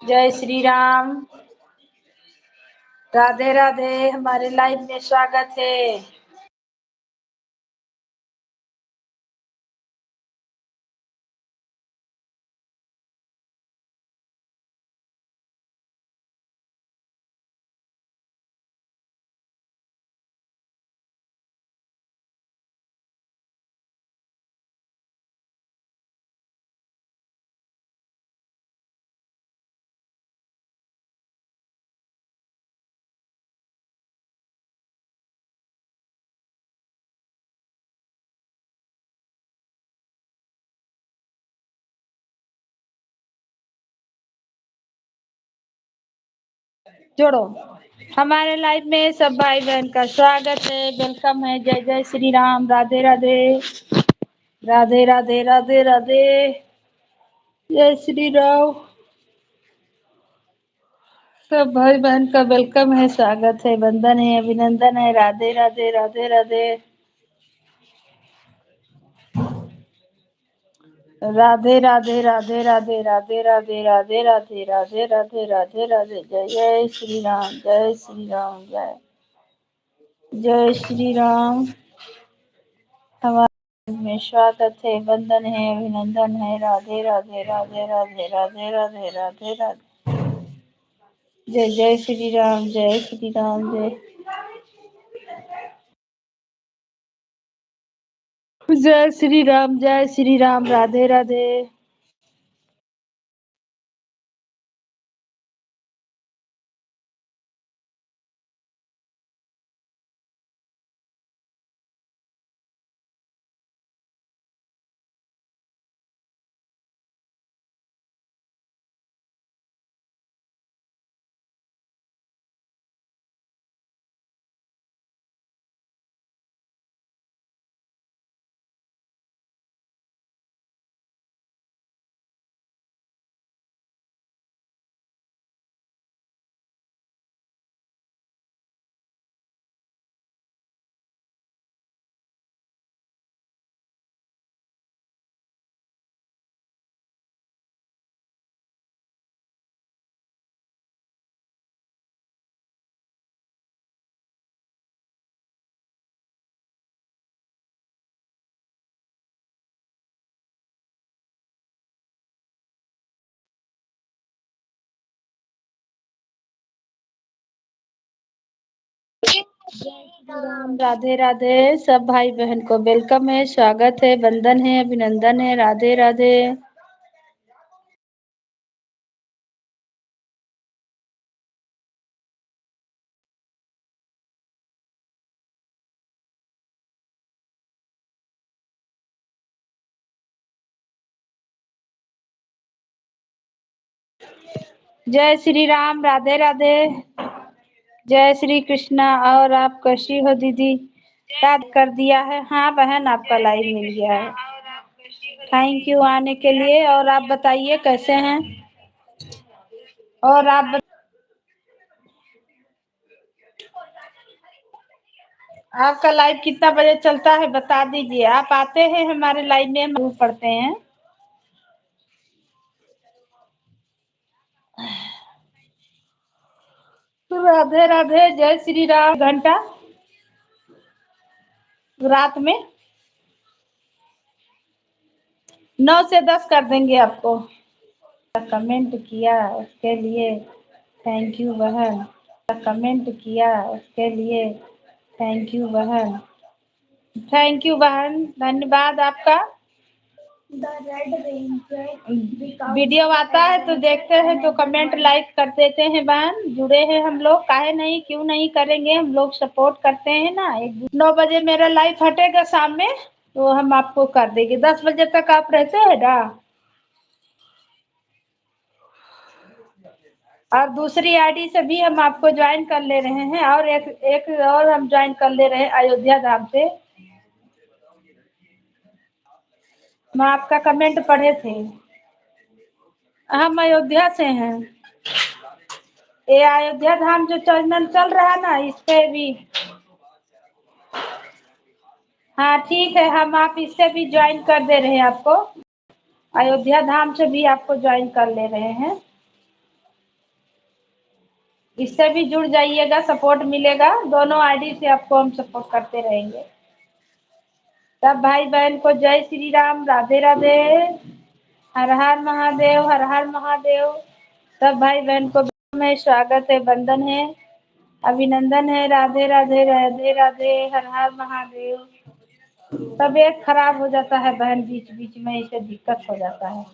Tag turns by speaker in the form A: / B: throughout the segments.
A: जय श्री राम। राधे राधे। हमारे लाइव में स्वागत है। जोड़ो। हमारे लाइव में सब भाई बहन का स्वागत है, वेलकम है। जय जय श्री राम। राधे राधे। राधे राधे राधे राधे। जय श्री राम। सब भाई बहन का वेलकम है, स्वागत है, वंदन है, अभिनंदन है। राधे राधे राधे राधे। राधे राधे राधे राधे राधे राधे राधे राधे राधे राधे राधे राधे। जय जय श्री राम। जय श्री राम। जय जय श्री राम। हमारे में स्वागत है, वंदन है, अभिनंदन है। राधे राधे राधे राधे राधे राधे राधे राधे। जय जय श्री राम। जय श्री राम। जय जय श्री राम। जय श्री राम। राधे राधे। राम। राधे राधे। सब भाई बहन को वेलकम है, स्वागत है, वंदन है, अभिनंदन है। राधे राधे। जय श्री राम। राधे राधे। जय श्री कृष्णा। और आप कैसी हो दीदी? याद कर दिया है। हाँ बहन, आपका लाइव मिल गया है। थैंक यू आने के लिए। और आप बताइए कैसे हैं? और आपका लाइव कितना बजे चलता है बता दीजिए। आप आते हैं हमारे लाइव में, हम पढ़ते हैं। राधे राधे। जय श्री राम। घंटा रात में 9 से 10 कर देंगे आपको। कमेंट किया उसके लिए थैंक यू बहन। कमेंट किया उसके लिए थैंक यू बहन। थैंक यू बहन, धन्यवाद आपका। वीडियो आता है तो देखते हैं तो कमेंट लाइक कर देते हैं बहन। जुड़े हैं हम लोग, काहे नहीं, क्यों नहीं करेंगे। हम लोग सपोर्ट करते हैं ना। 9 बजे मेरा लाइव हटेगा शाम में, तो हम आपको कर देंगे। 10 बजे तक आप रहते हैं ना। और दूसरी आईडी से भी हम आपको ज्वाइन कर ले रहे हैं। और एक और हम ज्वाइन कर ले रहे हैं अयोध्या धाम से। मैं आपका कमेंट पढ़े थे। हम अयोध्या से हैं। ये अयोध्या धाम जो चैनल चल रहा है ना, इस पे भी। हाँ ठीक है, हम आप इससे भी ज्वाइन कर दे रहे हैं आपको। अयोध्या धाम से भी आपको ज्वाइन कर ले रहे हैं। इससे भी जुड़ जाइएगा, सपोर्ट मिलेगा। दोनों आईडी से आपको हम सपोर्ट करते रहेंगे। सब भाई बहन को जय श्री राम, राधे राधे, हर हर महादेव, हर हर महादेव। सब भाई बहन को में स्वागत है, वंदन है, अभिनंदन है, राधे राधे, राधे राधे, हर हर महादेव। तबीयत खराब हो जाता है बहन, बीच बीच में इसे दिक्कत हो जाता है।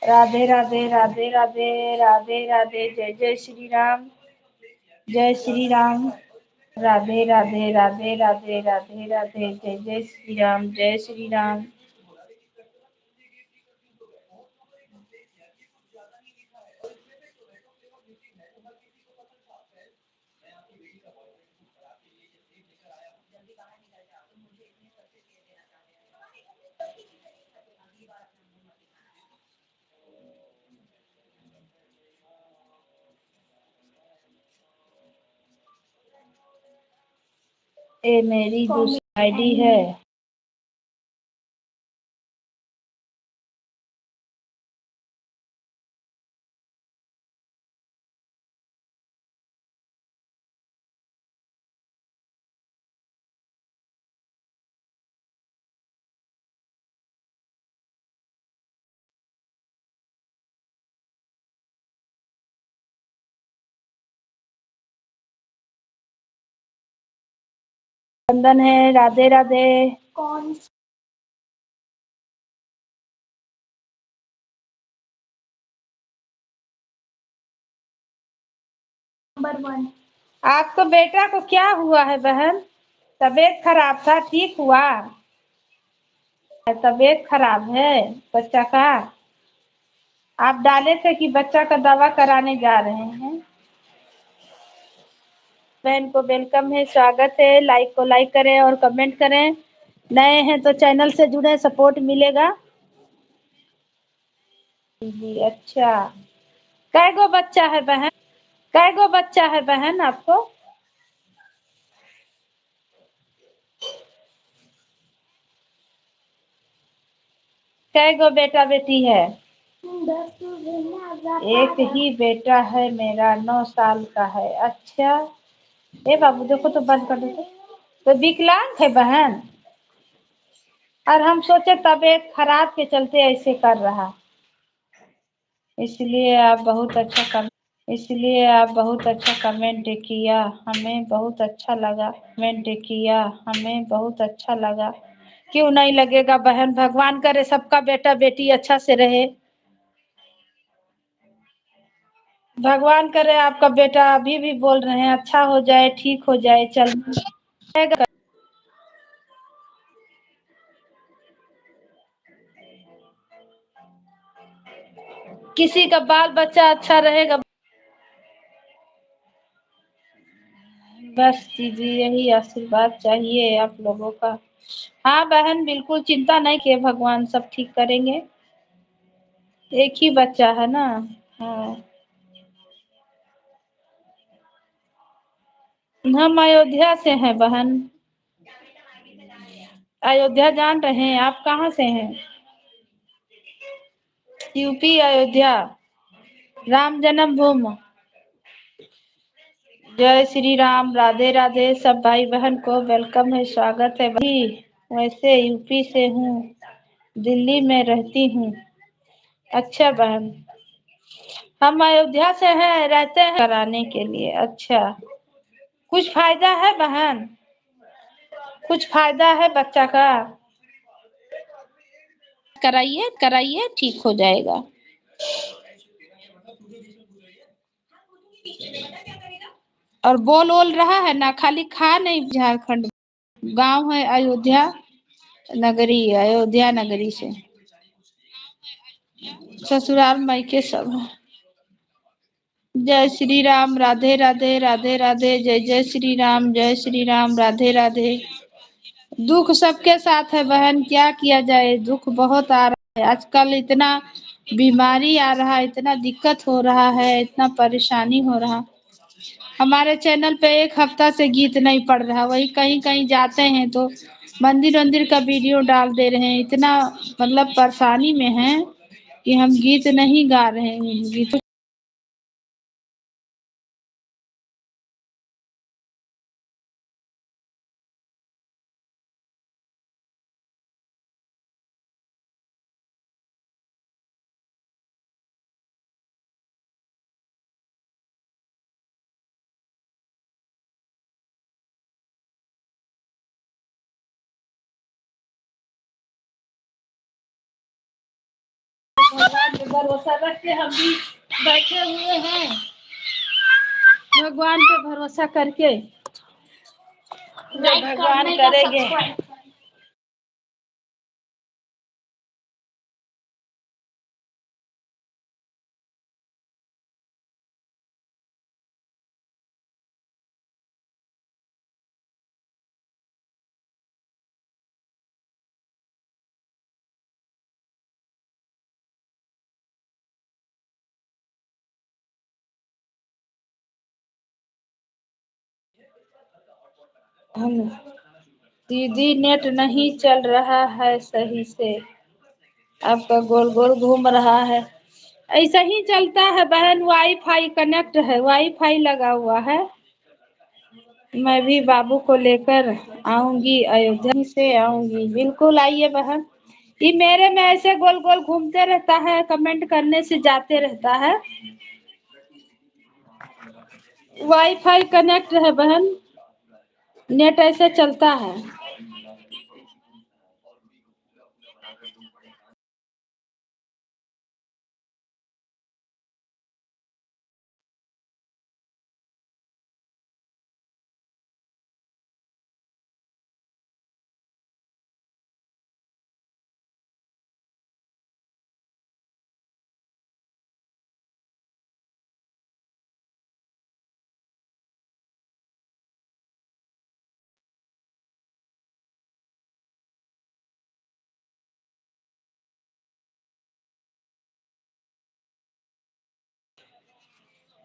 A: राधे राधे, राधे राधे, राधे राधे, जय जय श्री राम, जय श्री राम। राधे राधे, राधे राधे, राधे राधे, जय जय श्री राम, जय श्री राम। ये मेरी दूसरी आईडी है। वंदन है, राधे राधे। कौन नंबर 1? आपको बेटा को क्या हुआ है बहन? तबीयत खराब था, ठीक हुआ? तबीयत खराब है बच्चा का? आप डाले थे कि बच्चा का दवा कराने जा रहे हैं? बहन को वेलकम है, स्वागत है। लाइक को लाइक करें और कमेंट करें। नए हैं तो चैनल से जुड़े, सपोर्ट मिलेगा जी। अच्छा, कै गो बच्चा है बहन? कै गो बच्चा है बहन आपको? कै गो बेटा बेटी है? एक ही बेटा है मेरा, 9 साल का है। अच्छा, ए बाबू देखो तो, बंद कर दो तो विकलांग है बहन? और हम सोचे तबीयत खराब के चलते ऐसे कर रहा। इसलिए आप बहुत अच्छा इसलिए आप बहुत अच्छा कमेंट किया, हमें बहुत अच्छा लगा। कमेंट किया, हमें बहुत अच्छा लगा। क्यों नहीं लगेगा बहन? भगवान करे सबका बेटा बेटी अच्छा से रहे। भगवान करे आपका बेटा, अभी भी बोल रहे हैं, अच्छा हो जाए, ठीक हो जाए, चल किसी का बाल बच्चा अच्छा रहेगा। बस दीदी यही आशीर्वाद चाहिए आप लोगों का। हाँ बहन, बिल्कुल चिंता नहीं किए, भगवान सब ठीक करेंगे। एक ही बच्चा है ना। हाँ, हम अयोध्या से हैं बहन। अयोध्या जान रहे हैं आप? कहाँ से हैं? यूपी अयोध्या, राम जन्म भूमि। जय श्री राम, राधे राधे। सब भाई बहन को वेलकम है, स्वागत है भाई। वैसे यूपी से हूँ, दिल्ली में रहती हूँ। अच्छा बहन, हम अयोध्या से हैं, रहते हैं कराने के लिए। अच्छा, कुछ फायदा है बहन? कुछ फायदा है बच्चा का? कराइए कराइए, ठीक हो जाएगा। और बोल ओल रहा है ना, खाली खा नहीं। झारखंड गांव है अयोध्या नगरी, अयोध्या नगरी से। ससुराल मायके सब है। जय श्री राम, राधे राधे, राधे राधे, जय जय श्री राम, जय श्री राम, राधे राधे। दुख सबके साथ है बहन, क्या किया जाए, दुख बहुत आ रहा है आजकल। इतना बीमारी आ रहा है, इतना दिक्कत हो रहा है, इतना परेशानी हो रहा। हमारे चैनल पे एक हफ्ता से गीत नहीं पड़ रहा। वही कहीं कहीं जाते हैं तो मंदिर मंदिर का वीडियो डाल दे रहे हैं। इतना मतलब परेशानी में है कि हम गीत नहीं गा रहे हैं। गीत भगवान पे भरोसा रख के हम भी बैठे हुए हैं, भगवान पे भरोसा करके भगवान करेंगे। हम दीदी नेट नहीं चल रहा है सही से, आपका गोल गोल घूम रहा है। ऐसा ही चलता है बहन, वाईफाई कनेक्ट है, वाईफाई लगा हुआ है। मैं भी बाबू को लेकर आऊंगी, अयोध्या से आऊंगी। बिल्कुल आइए बहन। ये मेरे में ऐसे गोल गोल घूमते रहता है, कमेंट करने से जाते रहता है। वाईफाई कनेक्ट है बहन, नेट ऐसे चलता है।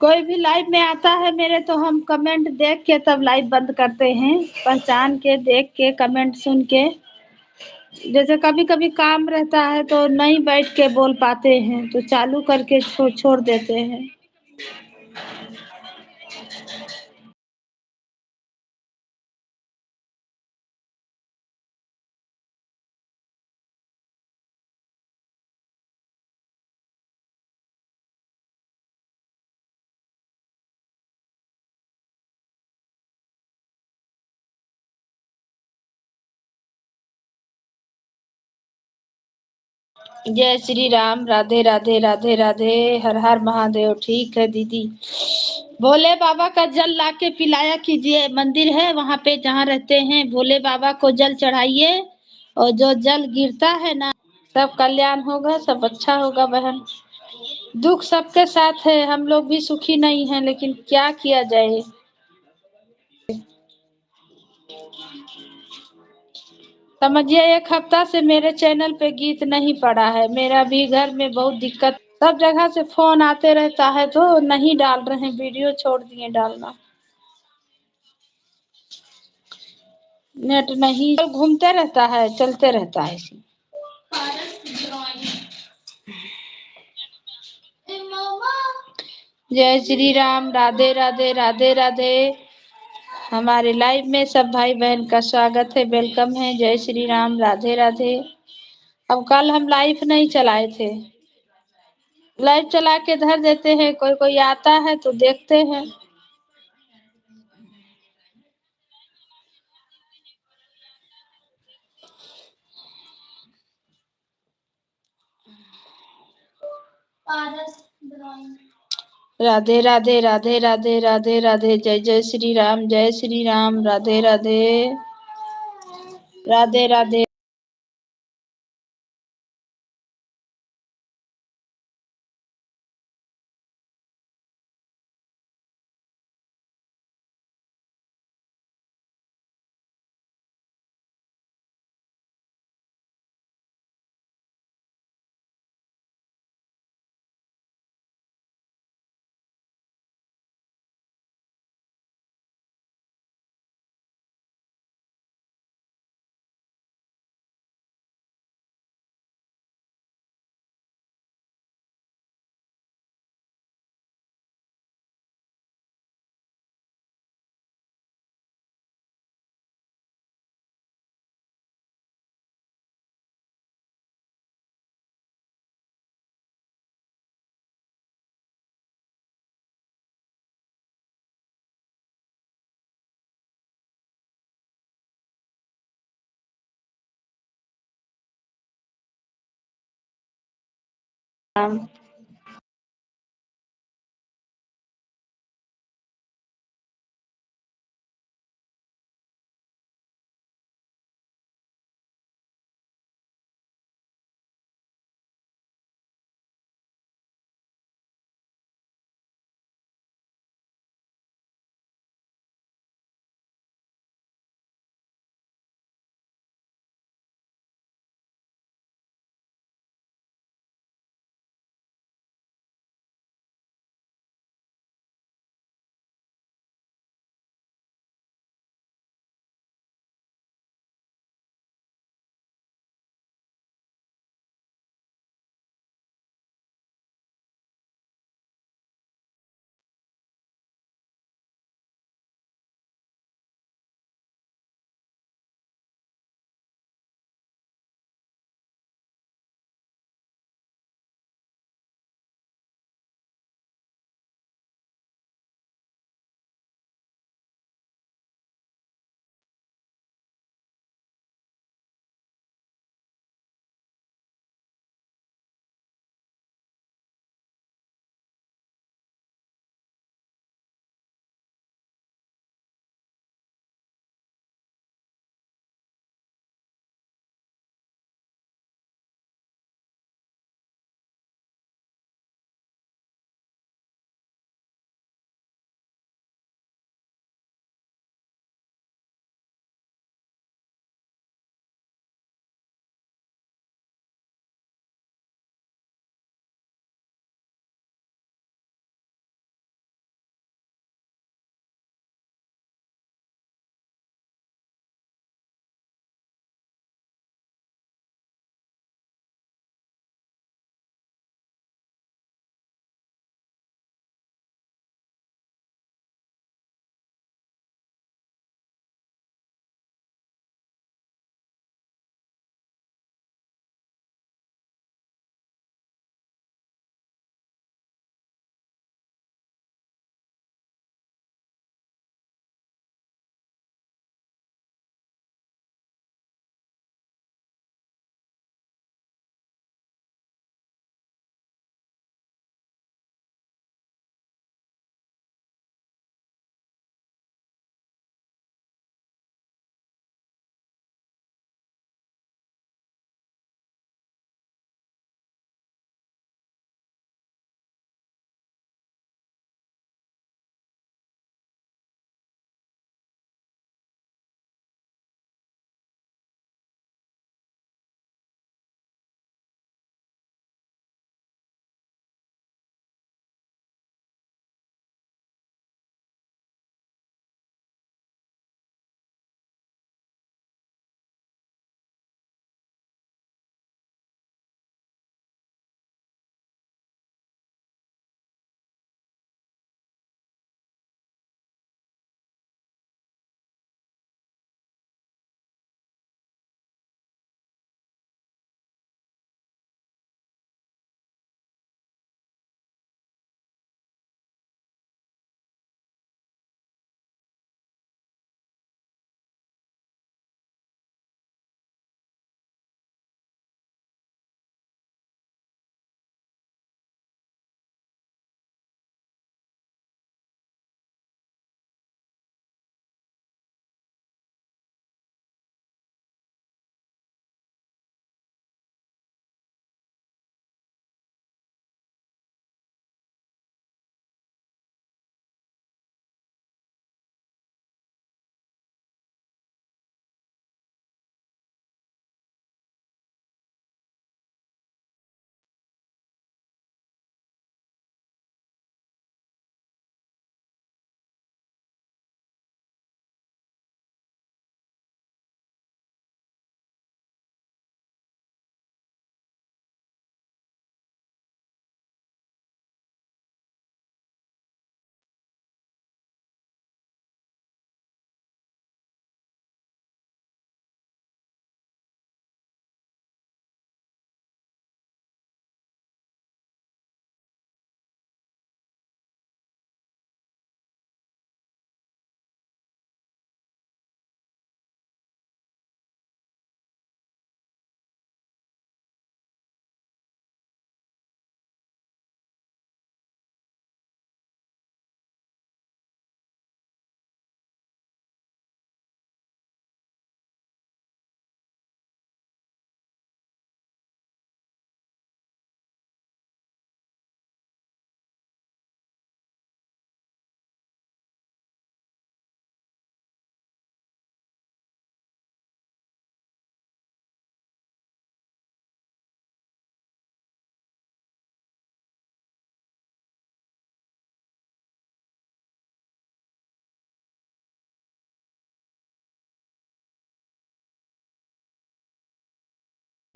A: कोई भी लाइव में आता है मेरे तो हम कमेंट देख के तब लाइव बंद करते हैं, पहचान के देख के कमेंट सुन के। जैसे कभी कभी काम रहता है तो नहीं बैठ के बोल पाते हैं तो चालू करके छोड़ देते हैं। जय श्री राम, राधे राधे राधे राधे, हर हर महादेव। ठीक है दीदी, भोले बाबा का जल लाके पिलाया कीजिए। मंदिर है वहां पे जहाँ रहते हैं, भोले बाबा को जल चढ़ाइए और जो जल गिरता है ना, सब कल्याण होगा, सब अच्छा होगा बहन। दुख सबके साथ है, हम लोग भी सुखी नहीं हैं, लेकिन क्या किया जाए। समझिए 1 हफ्ता से मेरे चैनल पे गीत नहीं पड़ा है। मेरा भी घर में बहुत दिक्कत, सब जगह से फोन आते रहता है तो नहीं डाल रहे हैं वीडियो, छोड़ दिए डालना। नेट नहीं, घूमते रहता है, चलते रहता है इसी। जय श्री राम, राधे राधे राधे राधे। हमारे लाइव में सब भाई बहन का स्वागत है, वेलकम है। जय श्री राम, राधे राधे। अब कल हम लाइव नहीं चलाए थे, लाइव चला के धर देते हैं, कोई कोई आता है तो देखते हैं। राधे राधे राधे राधे राधे राधे, जय जय श्री राम, जय श्री राम, राधे राधे राधे राधे। राम।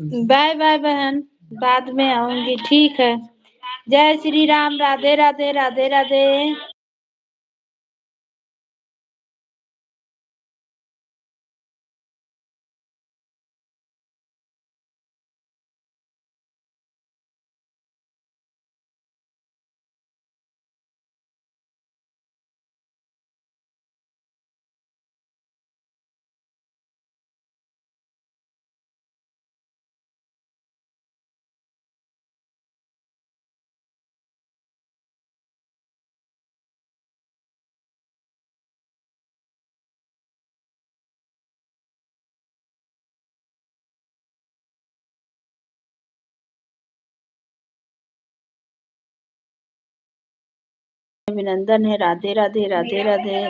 A: बाय बाय बहन, बाद में आऊंगी, ठीक है। जय श्री राम, राधे राधे, राधे राधे। अभिनंदन है, राधे राधे, राधे राधे।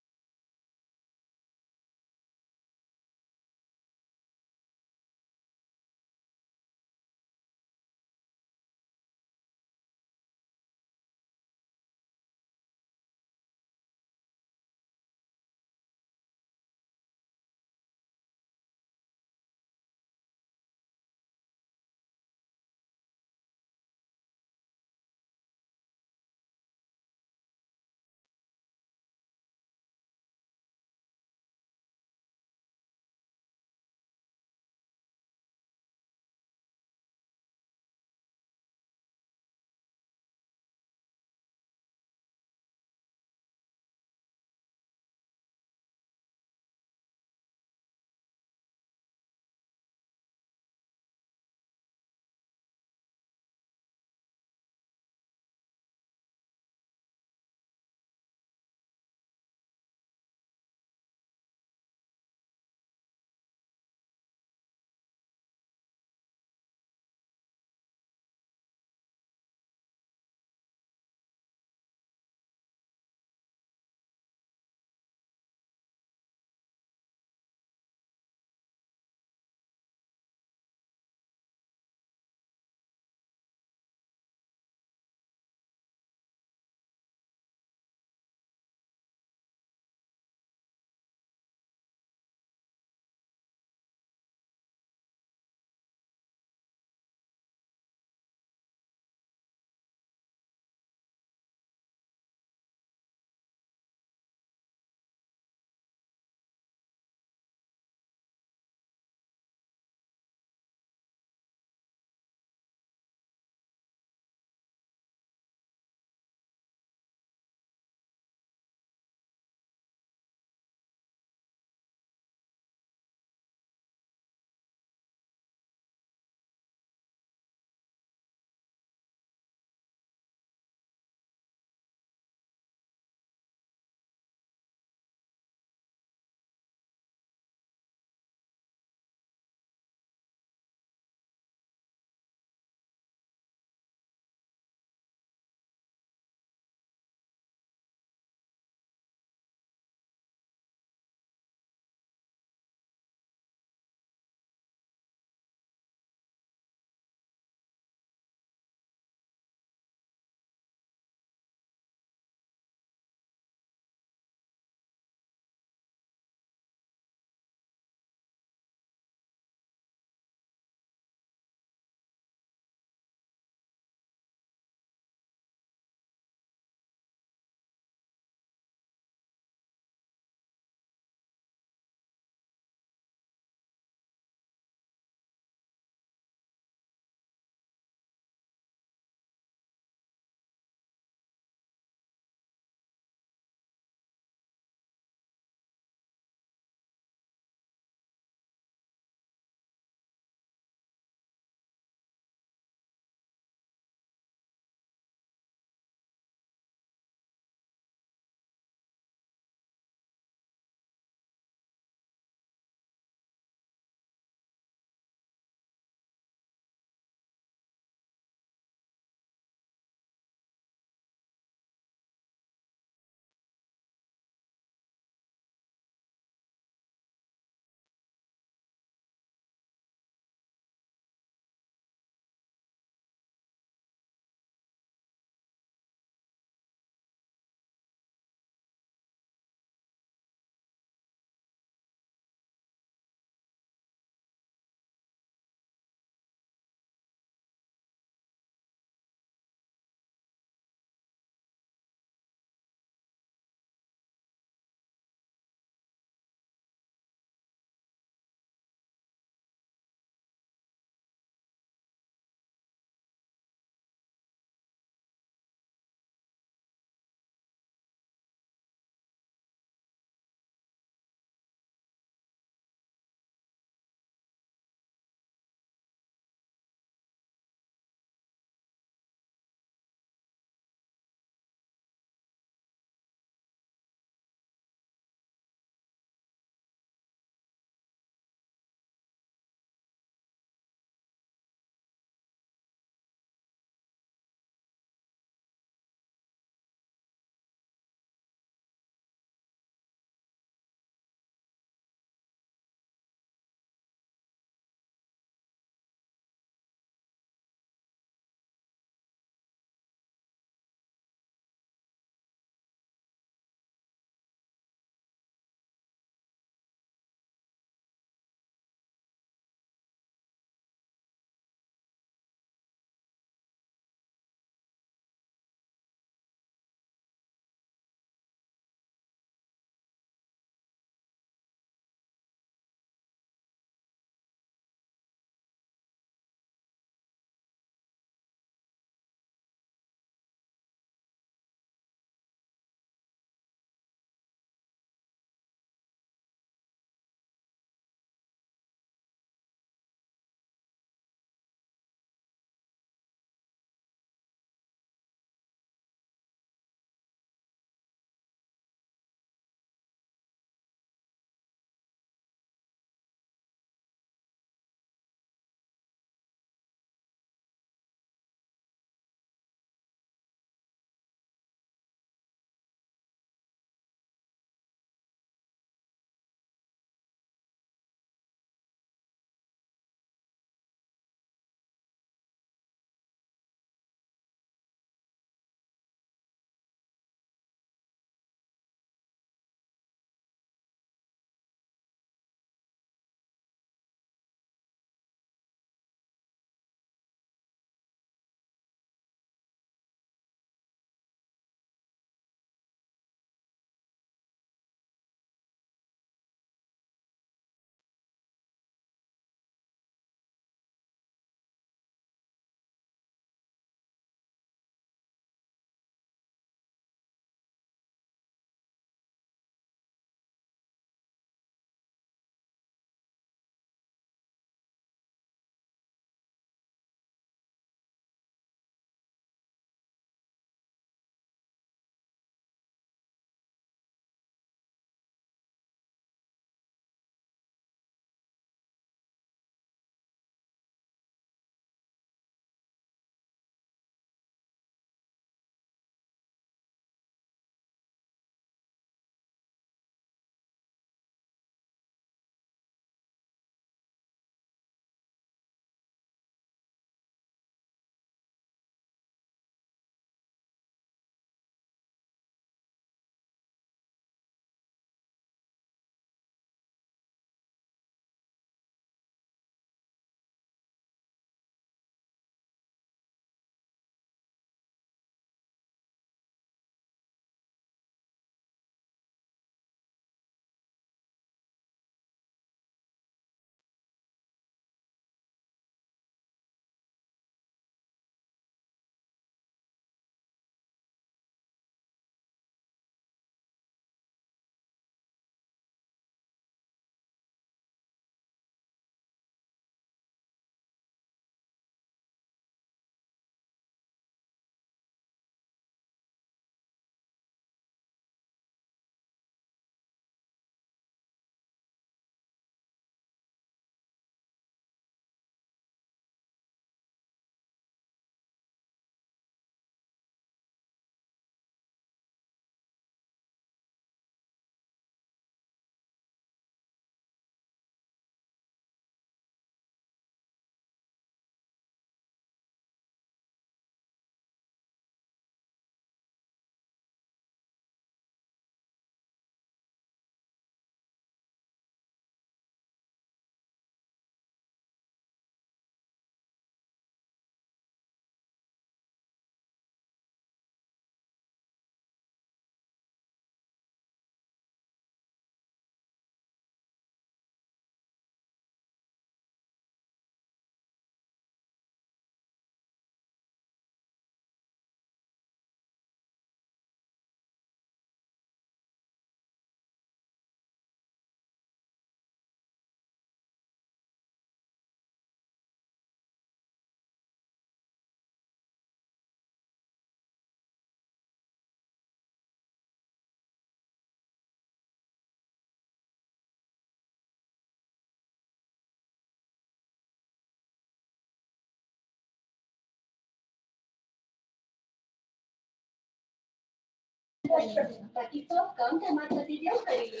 B: बाकी सब काम तो हमारे पति देव करेंगे।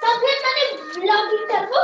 B: तब फिर मैंने ब्लॉगिंग करबो।